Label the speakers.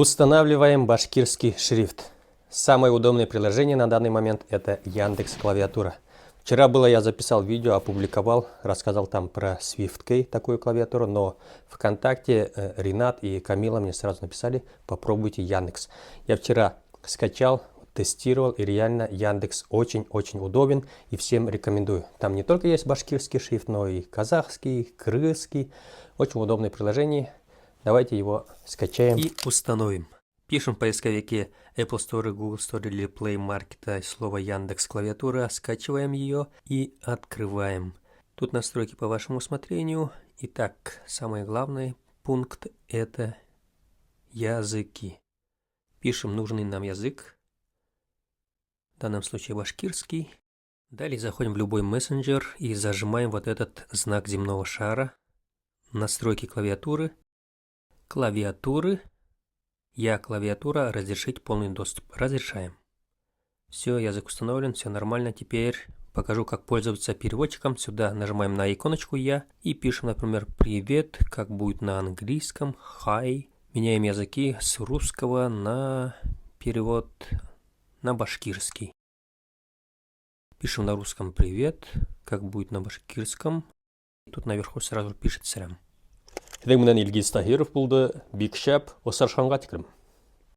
Speaker 1: Устанавливаем башкирский шрифт. Самое удобное приложение на данный момент это Яндекс Клавиатура. Вчера я записал видео, опубликовал, рассказал там про SwiftKey, такую клавиатуру, но ВКонтакте Ренат и Камила мне сразу написали, попробуйте Яндекс. Я вчера скачал, тестировал, и реально Яндекс очень-очень удобен и всем рекомендую. Там не только есть башкирский шрифт, но и казахский, кыргызский. Очень удобное приложение. Давайте его скачаем и установим. Пишем в поисковике Apple Store, Google Store или Play Market слово Яндекс Клавиатура, скачиваем ее и открываем. Тут настройки по вашему усмотрению. Итак, самый главный пункт это языки. Пишем нужный нам язык, в данном случае башкирский. Далее заходим в любой мессенджер и зажимаем вот этот знак земного шара. Настройки клавиатуры. Я клавиатура, разрешить полный доступ. Разрешаем. Все, язык установлен, все нормально. Теперь покажу, как пользоваться переводчиком. Сюда нажимаем на иконочку «Я» и пишем, например, «Привет», как будет на английском, «Hi». Меняем языки с русского на перевод на башкирский. Пишем на русском «Привет», как будет на башкирском. Тут наверху сразу пишет «Сәлем».
Speaker 2: Менен Илгиз Тахиров булды. Бик шәп, осаршанга тикрим.